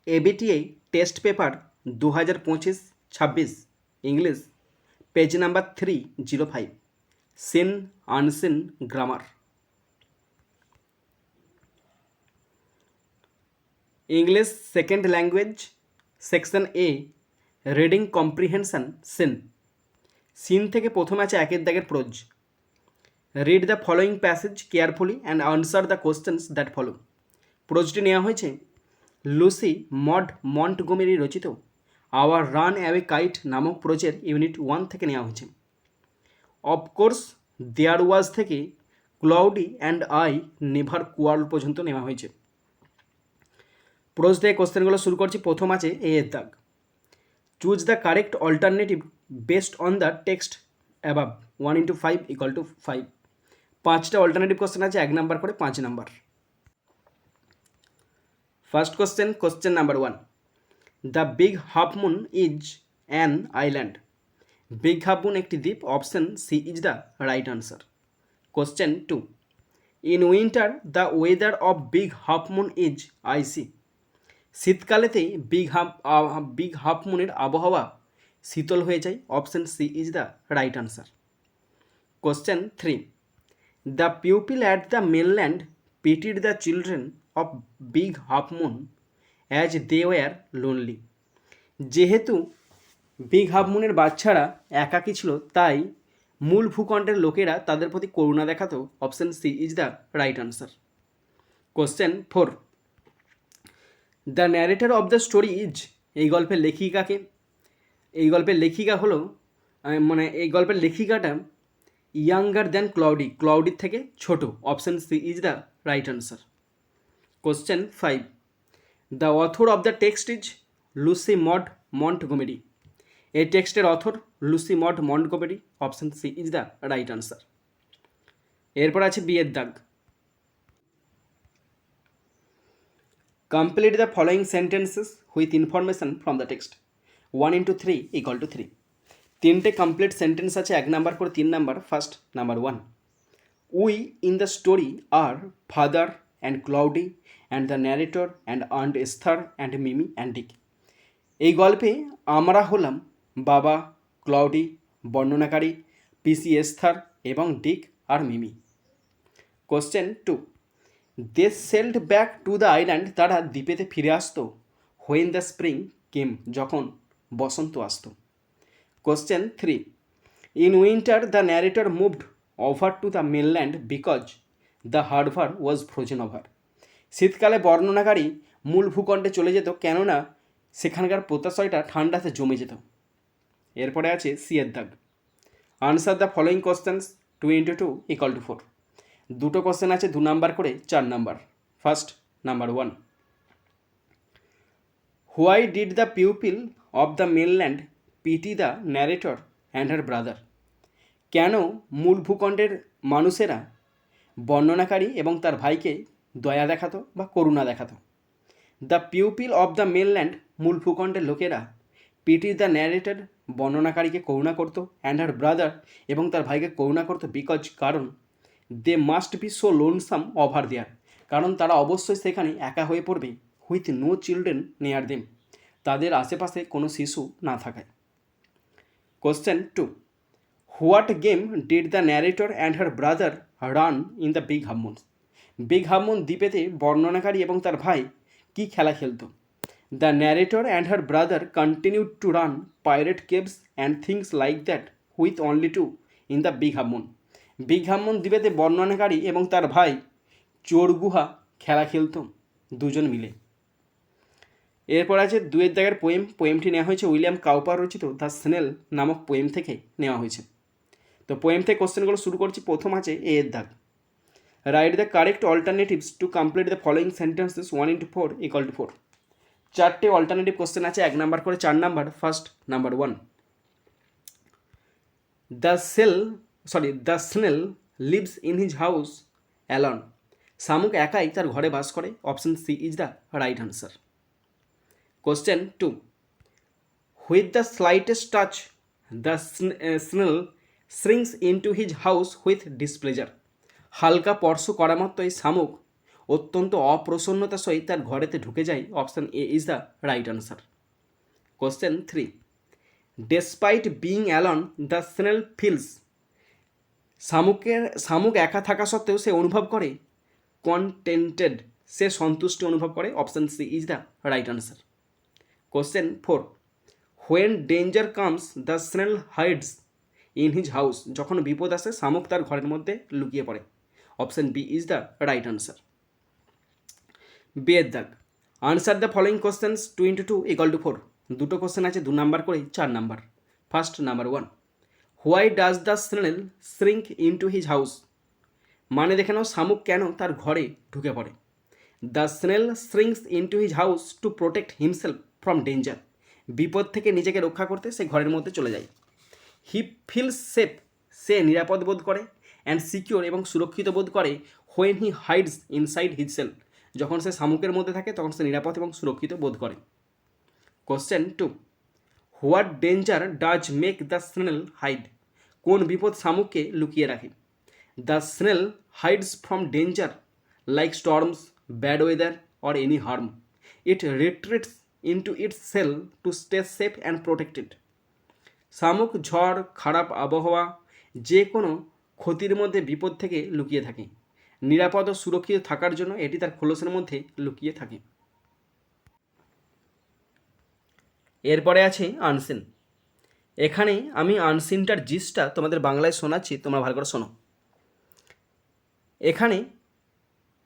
ABTA test paper 2025-26 English page number 305 seen unseen grammar. English second language section A reading comprehension seen. Seen থেকে প্রথমে আছে একের দাগের prose. Read the following passage carefully and answer the questions that follow. প্রোজটি নেওয়া হয়েছে Lucy Maud Montgomery রচিত our runaway kite নামক প্রোজের ইউনিট 1 থেকে নেওয়া হয়েছে। অফকোর্স দেয়ার ওয়াজ থেকে cloudy and I never quarrel পর্যন্ত নেওয়া হয়েছে। প্রোজ থেকে কোশ্চেনগুলো শুরু করছি। প্রথম আছে এ এর দাগ। Choose the correct alternative based on the text above 1 × 5 = 5। 5টা অল্টারনেটিভ কোশ্চেন আছে, 1 নাম্বার করে 5 number. First question number 1, the big half moon is an island. Big half moon একটি দ্বীপ, option C is the right answer. Question 2, in winter the weather of big half moon is icy. শীতকালেতে big half মুনের আবহাওয়া শীতল হয়ে যায়, option C is the right answer. Question 3, the pupil at the mainland pitied the children of big half moon as they war lonely. যেহেতু big half মুনের বাচ্চারা একাকী ছিল, তাই মূল ভূখণ্ডের লোকেরা তাদের প্রতি করুণা দেখাতো, option C is the right answer. Question 4, the narrator of the story is. এই গল্পের লেখিকাকে, এই গল্পের লেখিকা হলো এই গল্পের লেখিকাটা ইয়াঙ্গার দ্যান ক্লাউডি, ক্লাউডির থেকে ছোট, option C is the right answer. Question 5, the author of the text is Lucy Maud Montgomery. এই টেক্সটের author Lucy Maud Montgomery, option C is the right answer. এরপর আছে বি এর দাগ। Complete the following sentences with information from the text 1 × 3 = 3। 3টে complete sentence আছে, 1 number করে 3 নাম্বার। First number 1, we in the story are father and Claudie and the narrator and aunt Esther and Mimi and Dick. এই গল্পে আমরা হলাম বাবা, cloudy, বর্ণনাকারী, পিসি এস্থার এবং ডিক আর Mimi. Question 2, they sailed back to the island. তারা দ্বীপেতে ফিরে আসতো হোয়েন দ্য স্প্রিং কেম, যখন বসন্ত আসতো। Question 3, in winter the narrator moved over to the mainland because the harbour was frozen over. শীতকালে বর্ণনাকারী মূল ভূখণ্ডে চলে যেত, কেননা সেখানকার পোতাশয়টা ঠান্ডাতে জমে যেত। এরপরে আছে সি এর দাগ। Answer the following questions 2 × 2 = 4। 2টো কোশ্চেন আছে, 2 নাম্বার করে 4 number. First number 1, why did the pupil of the mainland pity the narrator and her brother. কেন মূল ভূখণ্ডের মানুষেরা বর্ণনাকারী এবং তার ভাইকে দয়া দেখাতো বা করুণা দেখাতো। The pupil of the mainland মূল ভূখণ্ডের লোকেরা, পিটি দ্য ন্যারেটর বর্ণনাকারীকে করুণা করতো, অ্যান্ড হার ব্রাদার এবং তার ভাইকে করুণা করতো, বিকজ কারণ they must be so lonesome over there, কারণ তারা অবশ্যই সেখানে একা হয়ে পড়বে, with no children near them, তাদের আশেপাশে কোনো শিশু না থাকায়। Question 2, what game did the narrator and her brother run in the big half moon. Big half moon দ্বীপেতে বর্ণনাকারী এবং তার ভাই কী খেলা খেলতো। The narrator and her brother continued to run pirate caves and things like that with only 2 in the big half moon. Big half moon দ্বীপেতে বর্ণনাকারী এবং তার ভাই চোর গুহা খেলা খেলত দুজন মিলে। এরপর আছে 2 এর দাগের পোয়েম। পোয়েমটি নেওয়া হয়েছে উইলিয়াম কাউপার রচিত দ্য স্নেল নামক পোয়েম থেকে নেওয়া হয়েছে। তো পোয়েম থেকে কোশ্চেনগুলো শুরু করছি। প্রথম আছে এ এর দাগ। Write the correct alternatives to complete the following sentences 1 × 4 = 4। 4টে অল্টারনেটিভ কোশ্চেন আছে, 1 নাম্বার করে 4 number. First number 1, the snail lives in his house alone. শামুক একাই তার ঘরে বাস করে, option C is the right answer. Question 2, with the slightest touch the snail shrinks into his house with displeasure. হালকা স্পর্শ করা মাত্রই শামুক অত্যন্ত অপ্রসন্নতার সহিত তার ঘরেতে ঢুকে যায়। Option A is the right answer. Question 3, despite being alone the snail feels, শামুক একা থাকা সত্ত্বেও সে অনুভব করে কন্টেন্টেড, সে সন্তুষ্টি অনুভব করে। Option C is the right answer. Question 4, when danger comes the snail hides in his house, যখন বিপদ আসে শামুক তার ঘরের মধ্যে লুকিয়ে পড়ে। Option B is the right answer. বিয়ের দাগ, answer the following questions 2 into 2 = 4। দুটো কোশ্চেন আছে 2 নাম্বার করে 4 number. First number 1, why does the snail shrink into his house, মানে দেখে নাও শামুক কেন তার ঘরে ঢুকে পড়ে। The snail shrinks into his house to protect himself from danger, বিপদ থেকে নিজেকে রক্ষা করতে সে ঘরের মধ্যে চলে যায়। হি ফিলস সেফ, সে নিরাপদ বোধ করে। অ্যান্ড সিকিওর, এবং সুরক্ষিত বোধ করে। When he hides inside his shell, যখন সে শামুকের মধ্যে থাকে তখন সে নিরাপদ এবং সুরক্ষিত বোধ করে। Question 2, what danger does make the snail hide, কোন বিপদ শামুককে লুকিয়ে রাখে। The snail hides from danger like storms, bad weather or any harm. It retreats into its shell to stay safe and protected. শামুক ঝড়, খারাপ আবহাওয়া, যে কোনো ক্ষতির মধ্যে বিপদ থেকে লুকিয়ে থাকে। নিরাপদ ও সুরক্ষিত থাকার জন্য এটি তার খোলসের মধ্যে লুকিয়ে থাকে। এরপরে আছে আনসিন। এখানে আমি আনসিনটার জিসটা তোমাদের বাংলায় শোনাচ্ছি, তোমরা ভালো করে শোনো। এখানে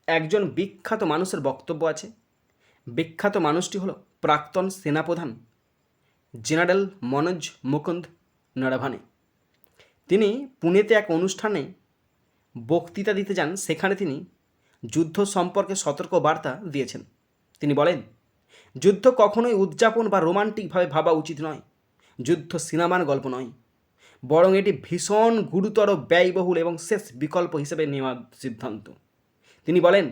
একজন বিখ্যাত মানুষের বক্তব্য আছে। বিখ্যাত মানুষটি হলো প্রাক্তন সেনাপ্রধান জেনারেল মনোজ মুকুন্দ নরভানে। তিনি পুনেতে এক অনুষ্ঠানে বক্তৃতা দিতে যান, সেখানে তিনি যুদ্ধ সম্পর্কে সতর্ক বার্তা দিয়েছেন। তিনি বলেন, যুদ্ধ কখনোই উদযাপন বা রোমান্টিকভাবে ভাবা উচিত নয়। যুদ্ধ সিনেমার গল্প নয়, বরং এটি ভীষণ গুরুতর, ব্যয়বহুল এবং শেষ বিকল্প হিসেবে নেওয়া সিদ্ধান্ত। তিনি বলেন,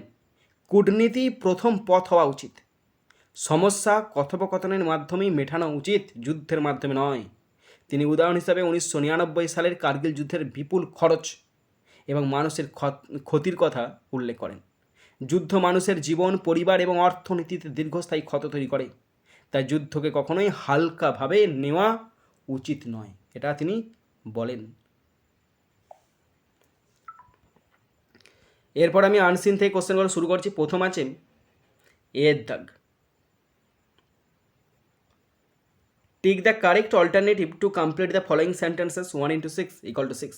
কূটনীতি প্রথম পথ হওয়া উচিত। সমস্যা কথোপকথনের মাধ্যমেই মেটানো উচিত, যুদ্ধের মাধ্যমে নয়। তিনি উদাহরণ হিসাবে 1999 সালের কার্গিল যুদ্ধের বিপুল খরচ এবং মানুষের ক্ষতির কথা উল্লেখ করেন। যুদ্ধ মানুষের জীবন, পরিবার এবং অর্থনীতিতে দীর্ঘস্থায়ী ক্ষত তৈরি করে। তাই যুদ্ধকে কখনোই হালকাভাবে নেওয়া উচিত নয়, এটা তিনি বলেন। এরপর আমি আনসিন থেকে কোশ্চেনগুলো শুরু করছি। প্রথম আছে এর দাগ, tick the correct alternative two complete the following sentences 1 into 6 = 6।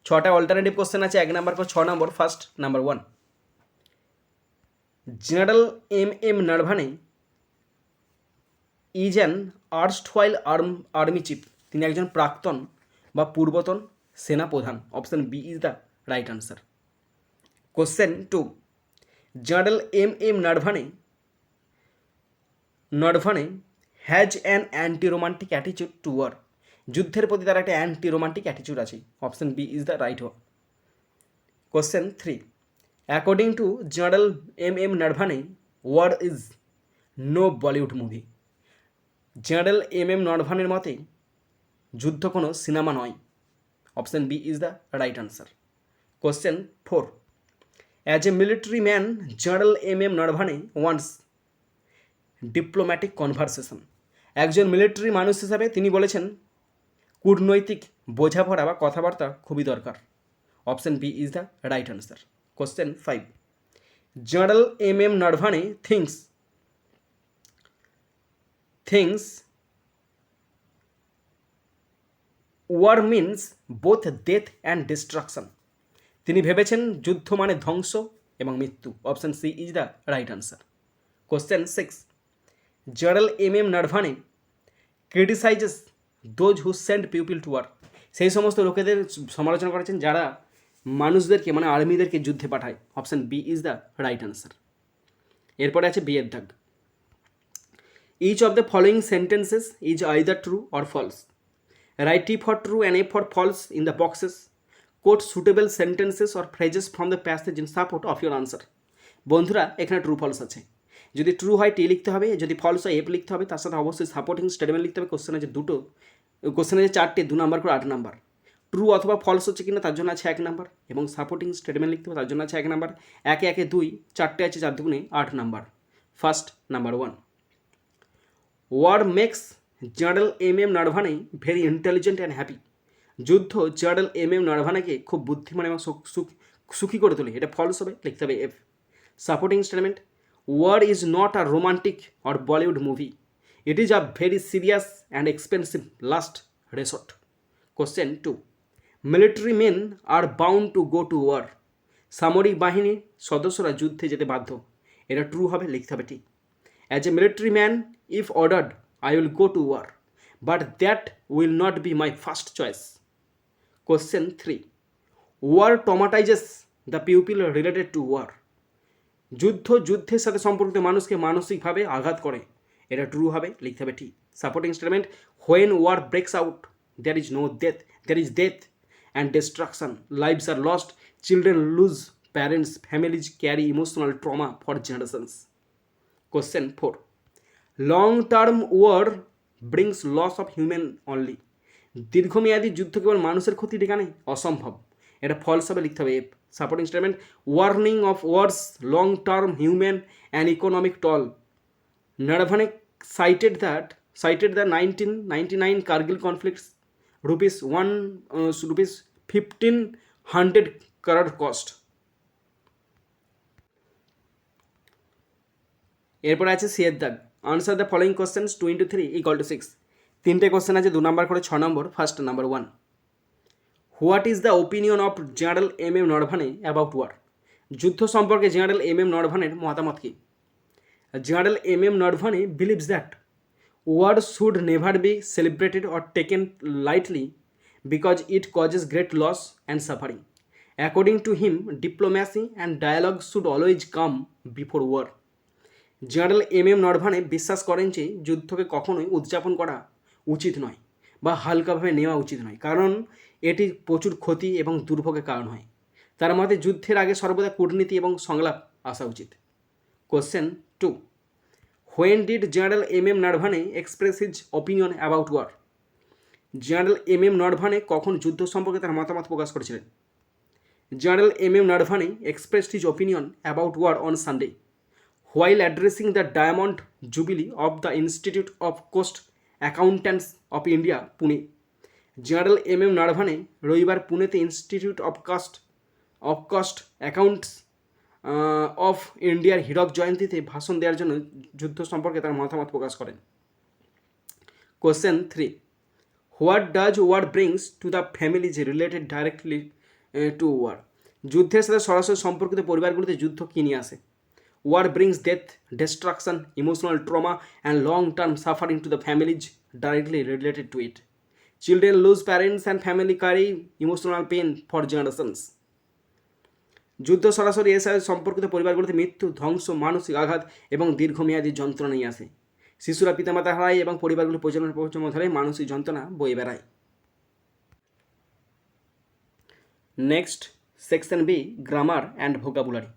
6টা অল্টারনেটিভ কোশ্চেন আছে, 1 নাম্বার করে 6 number. First number 1, general MM Naravane is an erstwhile army chief, তিনি একজন প্রাক্তন বা পূর্বতন সেনাপ্রধান। Option B is the right answer. Question 2, general MM Naravane has an anti romantic অ্যাটিচিউড টু ওয়ার, যুদ্ধের প্রতি তার একটা অ্যান্টি রোমান্টিক অ্যাটিচিউড আছে। Option B is the right one. Question 3, according to general MM Naravane war is no Bollywood movie, general MM নরভানের মতে যুদ্ধ কোনো সিনেমা নয়। Option B is the right answer. Question 4, as a military man general MM Naravane wants diplomatic conversation, একজন military মানুষ হিসাবে তিনি বলেছেন কূটনৈতিক বোঝাপড়া বা কথাবার্তা খুবই দরকার। Option B is the right answer. Question 5, general MM Naravane thinks war means both death and destruction, তিনি ভেবেছেন যুদ্ধ মানে ধ্বংস এবং মৃত্যু। Option C is the right answer. Question 6, general MM Naravane criticises those who send people to war, সেই সমস্ত লোকেদের সমালোচনা করেছেন যারা মানুষদেরকে মানে আর্মিদেরকে যুদ্ধে পাঠায়। Option B is the right answer. এরপরে আছে বি এর দাগ, each of the following sentences is either true or false, write T for true and F for false in the boxes, quote suitable sentences or phrases from the passage in support of your answer. বন্ধুরা এখানে true false আছে, যদি true হয় টি লিখতে হবে, যদি false হয় F লিখতে হবে, তার সাথে অবশ্যই সাপোর্টিং স্টেটমেন্ট লিখতে হবে। কোশ্চেন আছে দুটো, কোশ্চেন আছে 4টে, 2 নাম্বার করে 8 নাম্বার। ট্রু অথবা ফলস হচ্ছে কিনা তার জন্য আছে 1 নাম্বার, এবং সাপোর্টিং স্টেটমেন্ট লিখতে হবে তার জন্য আছে 1 নাম্বার। একে একে 2, 4টে আছে, 4 দুগুণে 8 number. First number 1, war makes general M Naravane very intelligent and happy. যুদ্ধ জেনারেল এম নারভানাকে খুব বুদ্ধিমান এবং সুখী করে তোলে, এটা ফলস হবে, লিখতে হবে F. Supporting statement, war is not a romantic or Bollywood movie, it is a very serious and expensive last resort. Question 2, military men are bound to go to war, সামরিক বাহিনীর সদস্যরা যুদ্ধে যেতে বাধ্য, এটা ট্রু হবে, লিখতে হবে ঠিক। As a military man if ordered I will go to war, but that will not be my first choice. Question 3, war traumatises the pupil related to war, যুদ্ধের সাথে সম্পর্কিত মানুষকে মানসিকভাবে আঘাত করে, এটা ট্রু হবে, লিখতে হবে ঠিক। Supporting statement, when war breaks out there is no death, there is death and destruction, lives are lost, children lose parents, families carry emotional trauma for generations. Question 4, long term war brings loss of human only, দীর্ঘমেয়াদী যুদ্ধ কেবল মানুষের ক্ষতি ডেকে আনে, অসম্ভব, এটা false হবে, লিখতে হবে F. Supporting statement, warning of wars long term human and economic toll, Naravane cited the 1999 Kargil conflicts, rupees 1,500 crore cost. এরপর আছে সিয়ের দাগ, answer the following questions 2 into 3 = 6। 3টে কোশ্চেন আছে, 2 নাম্বার করে 6 number. First number 1, what is the opinion of general M Naravane about war, যুদ্ধ সম্পর্কে general M নরভানের মতামত কী? General M Naravane believes that war should never be celebrated or taken lightly because it causes great loss and suffering. According to him, diplomacy and dialogue should always come before war. General Naravane বিশ্বাস করেন যে যুদ্ধকে কখনোই উদযাপন করা উচিত নয় বা হালকাভাবে নেওয়া উচিত নয়, কারণ এটি প্রচুর ক্ষতি এবং দুর্ভোগের কারণ হয়। তার মতে যুদ্ধের আগে সর্বদা কূটনীতি এবং সংলাপ আসা উচিত। Question 2, when did General M.M. Narvane express his opinion about war? General M Naravane কখন যুদ্ধ সম্পর্কে তার মতামত প্রকাশ করেছিলেন? General M Naravane expressed his opinion about war on Sunday while addressing the Diamond Jubilee of the Institute of Coast Accountants of India, Pune. General M Naravane রবিবার পুনেতে institute of cost accounts of ইন্ডিয়ার হীরক জয়ন্তীতে ভাষণ দেওয়ার জন্য যুদ্ধ সম্পর্কে তার মতামত প্রকাশ করেন। Question 3, what does war brings to the families related directly to war, যুদ্ধের সাথে সরাসরি সম্পর্কিত পরিবারগুলিতে যুদ্ধ কী নিয়ে আসে? War brings death, destruction, emotional trauma and long term suffering to the families directly related to it. Children lose parents and family carry emotional pain for generations. যুদ্ধ সরাসরি এর সাথে সম্পর্কিত পরিবারগুলিতে মৃত্যু, ধ্বংস, মানসিক আঘাত এবং দীর্ঘমেয়াদী যন্ত্রণা নিয়ে আসে। শিশুরা পিতামাতা হারায় এবং পরিবারগুলি প্রজন্ম ধরে মানসিক যন্ত্রণা বয়ে বেড়ায়। Next section B, grammar and vocabulary.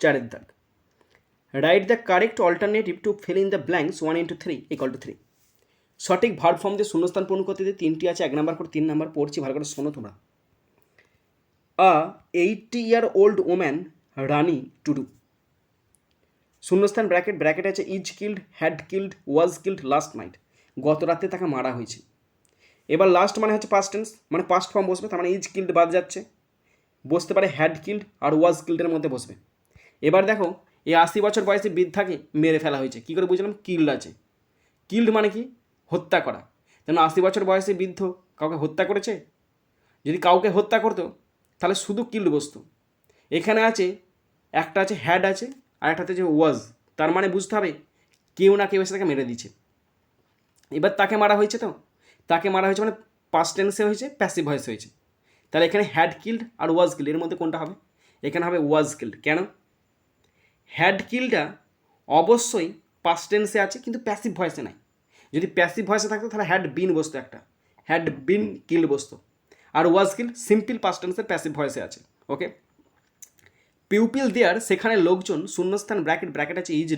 4 দাগ, write the correct alternative to fill in the blanks 1 into 3 = 3। সঠিক ভার্ব ফর্ম দিয়ে শূন্যস্থান পূরণ করতে 3টি আছে, 1 নাম্বার করে 3 নাম্বার পড়ছি, ভালো করে শোনো তোমরা। A 80-year-old woman Rani to do, শূন্যস্থান ব্র্যাকেট আছে, is killed, had killed, was killed last night, গত রাতে তাকে মারা হয়েছে। এবার লাস্ট মানে হচ্ছে পাস্ট টেন্স, মানে পাস্ট ফর্ম বসবে, তার মানে ইজ কিল্ড বাদ যাচ্ছে, বসতে পারে হ্যাড কিল্ড আর ওয়াজ কিল্ডের মধ্যে বসবে। এবার দেখো, এই 80 বছর বয়সী বৃদ্ধাকে মেরে ফেলা হয়েছে, কী করে বুঝলাম? কিল্ড আছে, কিল্ড মানে কি? হত্যা করা। যেন 80 বছর বয়সী বৃদ্ধ কাউকে হত্যা করেছে? যদি কাউকে হত্যা করতো তাহলে শুধু কিল্ড বসতো। এখানে আছে একটা আছে হ্যাড আছে আর একটা আছে ওয়াজ, তার মানে বুঝতে হবে কেউ না কেউ এসে তাকে মেরে দিচ্ছে। এবার তাকে মারা হয়েছে, তো তাকে মারা হয়েছে মানে পাস্ট টেন্সে হয়েছে, প্যাসিভ ভয়েসে হয়েছে। তাহলে এখানে হ্যাড কিল্ড আর ওয়াজ কিল্ড, এর মধ্যে কোনটা হবে? এখানে হবে ওয়াজ কিল্ড। কেন? হ্যাড কিল্ডটা অবশ্যই পাস্ট টেন্সে আছে কিন্তু প্যাসিভ ভয়েসে নাই। যদি প্যাসিভ ভয়েসে থাকতো তাহলে হ্যাড বিন বসতো, একটা হ্যাড বিন কিল্ড বসতো। আর ওয়াজ কিল্ড সিম্পল পাস্ট টেন্সের প্যাসিভ ভয়েসে আছে। ওকে, পিউপিল দেয়ার, সেখানে লোকজন, শূন্যস্থান ব্র্যাকেট আছে, is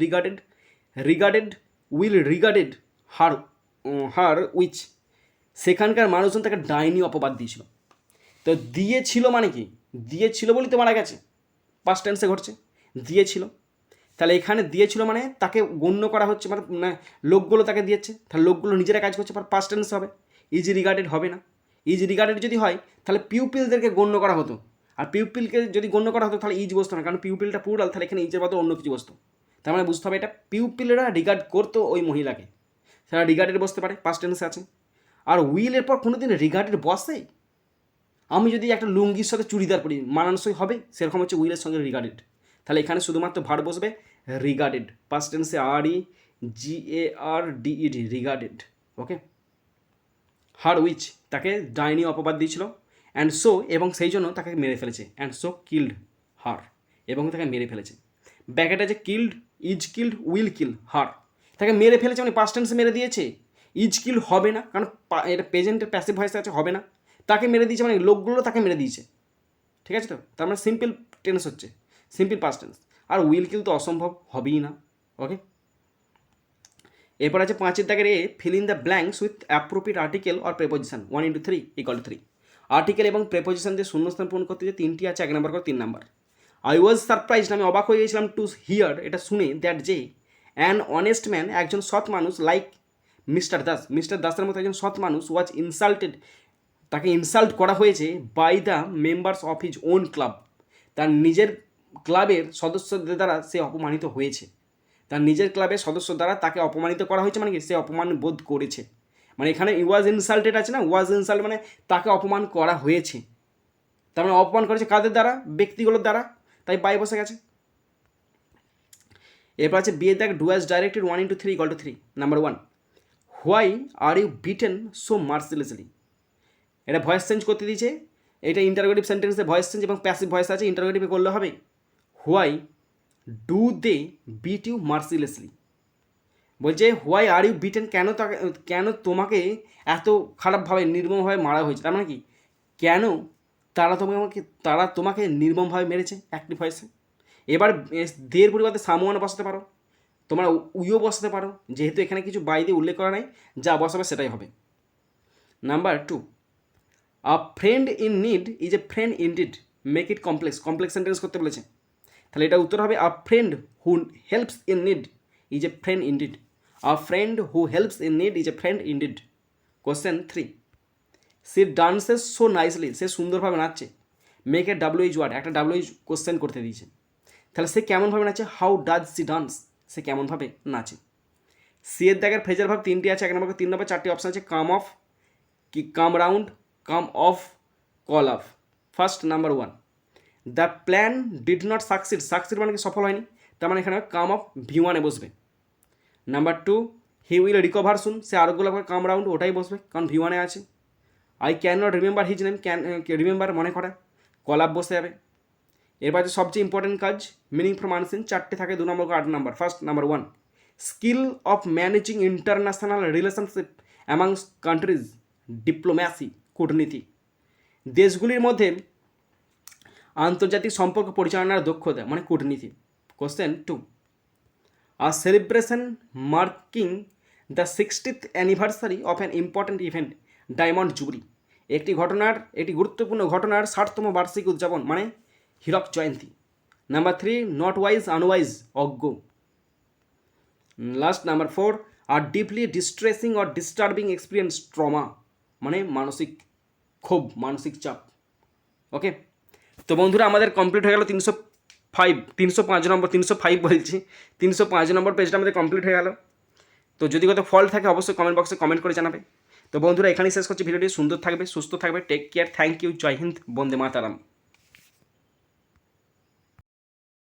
regarded will regarded her which, সেখানকার মানুষজন তাকে ডাইনি অপবাদ দিয়েছিল। তো দিয়েছিল মানে কি, দিয়েছিল বলেই তো মারা গেছে, পাস্ট টেন্সে ঘটছে, দিয়েছিল। তাহলে এখানে দিয়েছিল মানে তাকে গণ্য করা হচ্ছে, মানে লোকগুলো তাকে দিয়েছে, তাহলে লোকগুলো নিজেরা কাজ করছে, পাস্ট টেন্স হবে, ইজ রিগার্ডেড হবে না। ইজ রিগার্ডেড যদি হয় তাহলে পিউপিলদেরকে গণ্য করা হতো, আর পিউপিলকে যদি গণ্য করা হতো তাহলে ইজ বসতো না, কারণ পিউপিলটা প্লুরাল, তাহলে এখানে ইজের বদলে অন্য কিছু বসতো। তার মানে বুঝতে হবে এটা পিউপিলরা রিগার্ড করতো ওই মহিলাকে, সেটা রিগার্ডেড বসতে পারে, পাস্ট টেন্সে আছে। আর উইলের পর কোনো দিন রিগার্ডেড বসে? আমি যদি একটা লুঙ্গির সাথে চুড়িদার পরি মানানসই হবে, সেরকম হচ্ছে উইলের সঙ্গে রিগার্ডেড। তাহলে এখানে শুধুমাত্র ভার্ব বসবে রিগার্ডেড, পাস্ট টেন্সে REGARDED, regarded. Okay, her witch, তাকে ডাইনি অপবাদ দিয়েছিল, অ্যান্ড সো, এবং সেই জন্য তাকে মেরে ফেলেছে, অ্যান্ড সো কিল্ড হার, এবং তাকে মেরে ফেলেছে। ব্যাকেট আছে killed, is killed, will kill her, তাকে মেরে ফেলেছে মানে পাস্ট টেন্সে মেরে দিয়েছে। ইজ কিল হবে না, কারণ এটা প্রেজেন্টের প্যাসিভ ভয়েসে আছে, হবে না। তাকে মেরে দিয়েছে মানে লোকগুলো তাকে মেরে দিয়েছে, ঠিক আছে? তো তার মানে সিম্পল টেন্স হচ্ছে, সিম্পল পাস্ট টেন্স। আর উইল কিল তো অসম্ভব, হবেই না। ওকে, এরপর আছে 5 দাগের A, fill in the blanks with appropriate article or preposition 1 × 3 = 3। Article এবং প্রেপোজিশন দিয়ে শূন্যস্থান পূরণ করতে যে 3টি আছে, 1 নম্বর করে 3 নম্বর। আই ওয়াজ সারপ্রাইজড, আমি অবাক হয়ে গেছিলাম, টু হিয়ার, এটা শুনে, দ্যাট যে অ্যান অনেস্ট ম্যান, একজন সৎ মানুষ, লাইক মিস্টার দাস, মিস্টার দাসের মতো একজন সৎ মানুষ, ওয়াজ ইনসাল্টেড, তাকে ইনসাল্ট করা হয়েছে, by the members of his own club, তার নিজের ক্লাবের সদস্যদের দ্বারা সে অপমানিত হয়েছে। তার নিজের ক্লাবের সদস্য দ্বারা তাকে অপমানিত করা হয়েছে, মানে কি, সে অপমান বোধ করেছে। মানে এখানে ওয়াজ ইনসাল্টেড আছে না, ওয়াজ ইনসাল্ট মানে তাকে অপমান করা হয়েছে, তার মানে অপমান করেছে কাদের দ্বারা, ব্যক্তিগুলোর দ্বারা, তাই বাই বসে গেছে। এরপর আছে বিয়ে দেখ, do as directed 1 × 3 = 3। Number 1, why are you beaten so mercilessly, এটা ভয়েস চেঞ্জ করতে দিয়েছে, এটা ইন্টারোগেটিভ সেন্টেন্সে ভয়েস চেঞ্জ এবং প্যাসিভ ভয়েস আছে, ইন্টারোগেটিভে করলে হবে why do they beat you mercilessly. বলছে হোয়াই আর ইউ বিটেন, কেন তোমাকে এত খারাপভাবে নির্মমভাবে মারা হয়েছে, তার মানে কি, কেন তারা তোমাকে নির্মমভাবে মেরেছে, অ্যাক্টিভ ভয়েসে। এবার দের পরিবর্তে সামওয়ানে বসাতে পারো, তোমরা উইও বসাতে পারো, যেহেতু এখানে কিছু বাই দিয়ে উল্লেখ করা নাই, যা বসাবে সেটাই হবে। Number 2, a friend in need is a friend indeed, make it complex sentence করতে বলেছে। তাহলে এটা উত্তর হবে a friend who helps in need is a friend indeed, a friend who helps in need is a friend indeed. Question 3, she dances so nicely, সে সুন্দরভাবে নাচছে, make a WH word, একটা WH কোশ্চেন করতে দিয়েছে। তাহলে সে কেমনভাবে নাচে, হাউ ডাজ সি ডান্স, সে কেমনভাবে নাচে। সি এর দাগের ফ্রেজার ভাব 3টি আছে, 1 নম্বর 3 নম্বর 4টি অপশান আছে, কাম অফ, কি come round, come off, call off. First, number 1, the plan did not succeed মানে কি সফল হয়নি, তার মানে এখানে কাম অফ V1-এ বসবে। নাম্বার 2, হি উইল রিকভার সুন, সে আরোগ্য করে, কাম রাউন্ড ওটাই বসবে, কারণ V1-এ আছে। I can not remember his name, remember মনে করা, কল অফ বসতে যাবে। এরপর আছে সবচেয়ে ইম্পর্টেন্ট কাজ, মিনিং ফ্রম আনসিন, 4টে থাকে, 2 number 8 number. First, number 1, skill of managing international relationship amongst countries, diplomacy, কূটনীতি, দেশগুলির মধ্যে আন্তর্জাতিক সম্পর্ক পরিচালনার দক্ষতা, মানে কূটনীতি। Question 2, a celebration marking the 60th anniversary of an important event, diamond jubilee, একটি গুরুত্বপূর্ণ ঘটনার 60তম বার্ষিকী উদযাপন, মানে হীরক জয়ন্তী। নাম্বার 3, নট ওয়াইজ, আনওয়াইজ, অজ্ঞ। লাস্ট, নাম্বার 4, আর deeply distressing or disturbing experience, trauma, মানে মানসিক ক্ষোভ, মানসিক চাপ। ওকে, তো বন্ধুরা আমাদের কমপ্লিট হয়ে গেল 305 নম্বর পেজটা আমাদের কমপ্লিট হয়ে গেল। তো যদি কত ফল্ট থাকে অবশ্যই কমেন্ট বক্সে কমেন্ট করে জানাবে। তো বন্ধুরা এখানেই শেষ করছি ভিডিওটি, সুন্দর থাকবে, সুস্থ থাকবে, টেক কেয়ার, থ্যাংক ইউ, জয় হিন্দ, বন্দে মাতারাম।